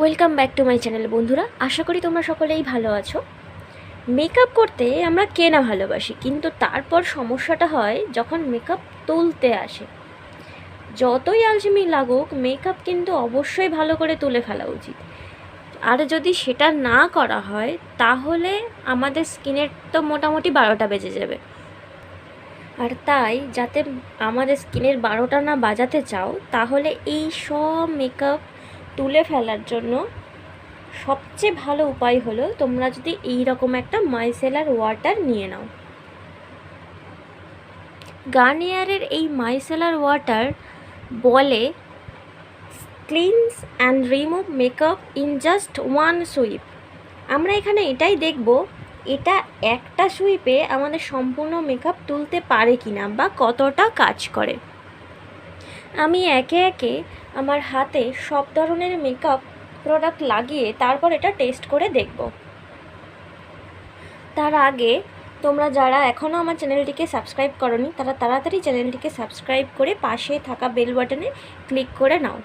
Welcome back to my channel বন্ধুরা, আশা করি তোমরা সকলেই ভালো আছো। মেকআপ করতে আমরা কে না ভালোবাসি, কিন্তু তারপর সমস্যাটা হয় যখন মেকআপ তুলতে আসে। যতই আলসেমি লাগুক, মেকআপ কিন্তু অবশ্যই ভালো করে তুলে ফেলা উচিত। আর যদি সেটা না করা হয় তাহলে আমাদের স্কিনের তো মোটামুটি 12টা বেজে যাবে। আর তাই যাতে আমাদের স্কিনের 12টা না বাজাতে চাও, তাহলে এই সব মেকআপ তুলে ফেলার জন্য সবচেয়ে ভালো উপায় হলো তোমরা যদি এই রকম একটা মাইসেলার ওয়াটার নিয়ে নাও। গার্নিয়ারের এই মাইসেলার ওয়াটার বলে cleanses and remove makeup in just one swipe. আমরা এখানে এটাই দেখব, এটা একটা সুইপে আমাদের সম্পূর্ণ মেকআপ তুলতে পারে কিনা বা কতটা কাজ করে। আমি একে একে আমার হাতে সব ধরনের মেকআপ প্রোডাক্ট লাগিয়ে তারপর এটা টেস্ট করে দেখব। তার আগে তোমরা যারা এখনও আমার চ্যানেলটিকে সাবস্ক্রাইব করোনি, তারা তাড়াতাড়ি চ্যানেলটিকে সাবস্ক্রাইব করে পাশে থাকা বেল বাটনে ক্লিক করে নাও।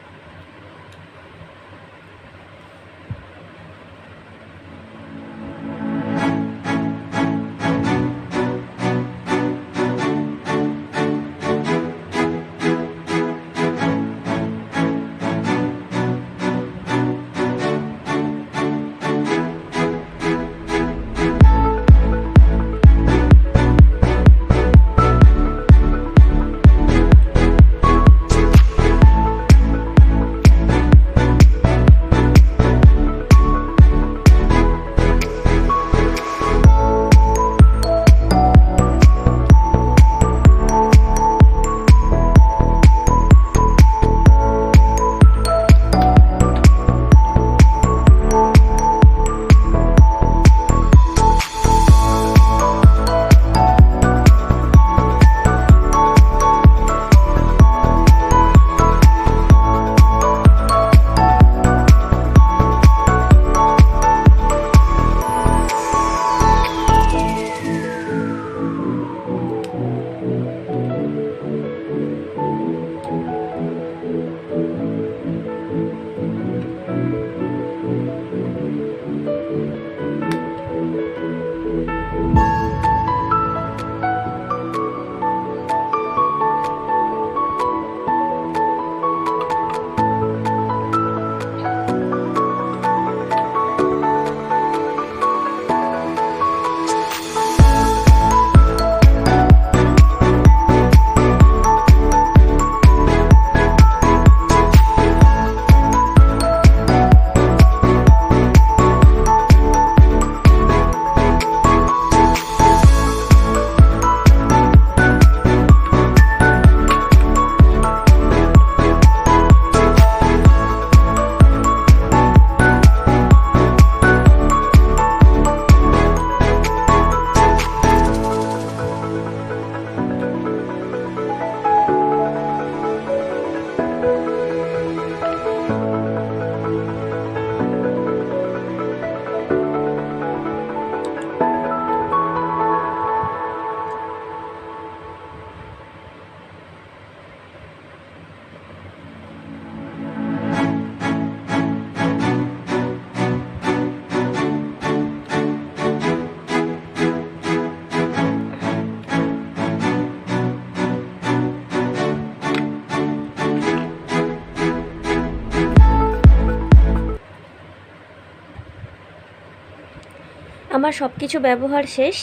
আমার সব কিছু ব্যবহার শেষ।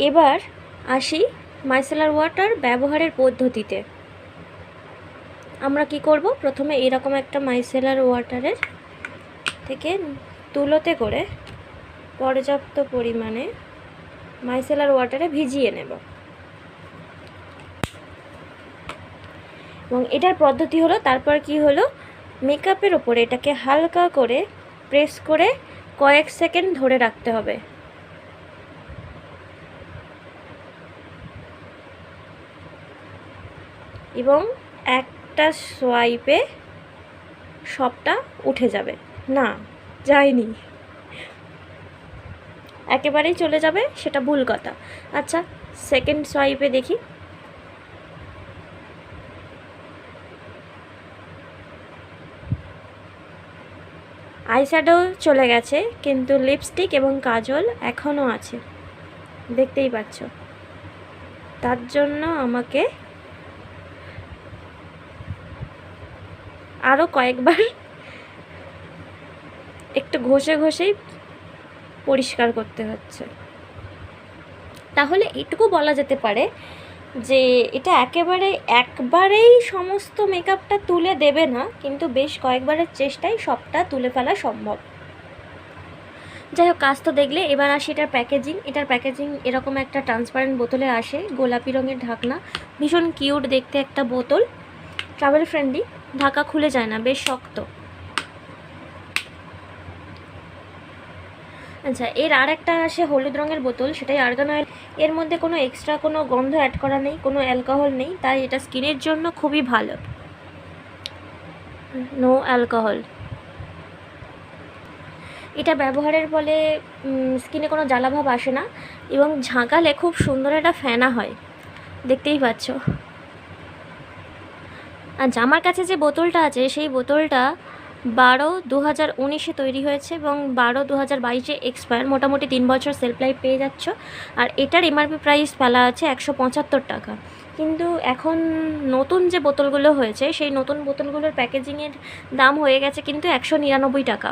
এবার আসি মাইসেলার ওয়াটার ব্যবহারের পদ্ধতিতে। আমরা কি করব, প্রথমে এরকম একটা মাইসেলার ওয়াটারের থেকে তুলোতে করে পর্যাপ্ত পরিমাণে মাইসেলার ওয়াটারে ভিজিয়ে নেব। এবং এটার পদ্ধতি হলো, তারপর কি হলো, মেকআপের ওপরে এটাকে হালকা করে প্রেস করে কয়েক সেকেন্ড ধরে রাখতে হবে। এবং একটা সোয়াইপে সবটা উঠে যাবে। না, যায়নি, একেবারেই চলে যাবে সেটা ভুল কথা। আচ্ছা, সেকেন্ড সোয়াইপে দেখি। আইশ্যাডো চলে গেছে, কিন্তু লিপস্টিক এবং কাজল এখনও আছে, দেখতেই পাচ্ছ। তার জন্য আমাকে আরও কয়েকবার একটু ঘষে ঘষেই পরিষ্কার করতে হচ্ছে। তাহলে এটুকু বলা যেতে পারে যে এটা একবারেই সমস্ত মেকআপটা তুলে দেবে না, কিন্তু বেশ কয়েকবারের চেষ্টায় সবটা তুলে ফেলা সম্ভব। যাই হোক, কাজ তো দেখলে, এবার আসি এটার প্যাকেজিং। এটার প্যাকেজিং এরকম একটা ট্রান্সপারেন্ট বোতলে আসে, গোলাপি রঙের ঢাকনা, ভীষণ কিউট দেখতে একটা বোতল, ট্রাভেল ফ্রেন্ডলি, ঢাকা খুলে যায় না, বেশ শক্ত। আচ্ছা, এর আর একটা আসে হলুদ রঙের বোতল, সেটাই আর্গান অয়েল। এর মধ্যে কোনো এক্সট্রা কোনো গন্ধ অ্যাড করা নেই, কোনো অ্যালকোহল নেই, তাই এটা স্কিনের জন্য খুবই ভালো, নো অ্যালকোহল। এটা ব্যবহারের ফলে স্কিনে কোনো জ্বালাভাব আসে না, এবং ঝাঁকালে খুব সুন্দর একটা ফেনা হয়, দেখতেই পাচ্ছ। আচ্ছা, আমার কাছে যে বোতলটা আছে সেই বোতলটা 12/2019 তৈরি হয়েছে এবং 12/2022 এক্সপায়ার, মোটামুটি 3 বছর সেলফ লাইফ পেয়ে যাচ্ছ। আর এটার এমআরপি প্রাইস ফেলা আছে 175 টাকা। কিন্তু এখন নতুন যে বোতলগুলো হয়েছে সেই নতুন বোতলগুলোর প্যাকেজিংয়ের দাম হয়ে গেছে কিন্তু 199 টাকা।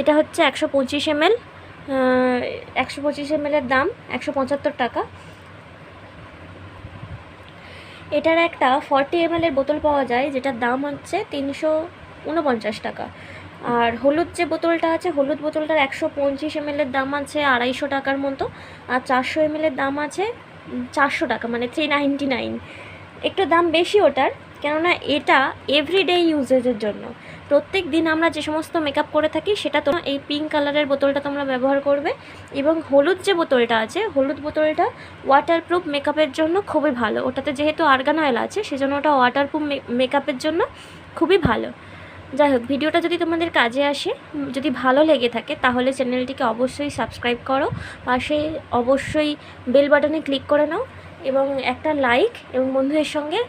এটা হচ্ছে 125 ml, 125 ml-এর দাম 175 টাকা। এটার একটা 40 ml-এর বোতল পাওয়া যায়, যেটার দাম হচ্ছে 349 টাকা। আর হলুদ যে বোতলটা আছে, হলুদ বোতলটার 125 ml-এর দাম আছে 250 টাকার মতো, আর 400 ml-এর দাম আছে 400 টাকা, মানে 399। একটু দাম বেশি ওটার, কেননা এটা এভরিডে ইউজেজের জন্য। প্রত্যেক দিন আমরা যে সমস্ত মেকআপ করে থাকি সেটা তোমরা এই পিঙ্ক কালারের বোতলটা তোমরা ব্যবহার করবে। এবং হলুদ যে বোতলটা আছে, হলুদ বোতলটা ওয়াটারপ্রুফ মেকআপের জন্য খুবই ভালো। ওটাতে যেহেতু আর্গান অয়েল আছে সেজন্য ওটা ওয়াটারপ্রুফ মেকআপের জন্য খুবই ভালো। যাই হোক, ভিডিওটা যদি তোমাদের কাজে আসে, যদি ভালো লেগে থাকে, তাহলে চ্যানেলটিকে অবশ্যই সাবস্ক্রাইব করো, পাশে অবশ্যই বেল বাটনে ক্লিক করে নাও এবং একটা লাইক এবং বন্ধুদের সঙ্গে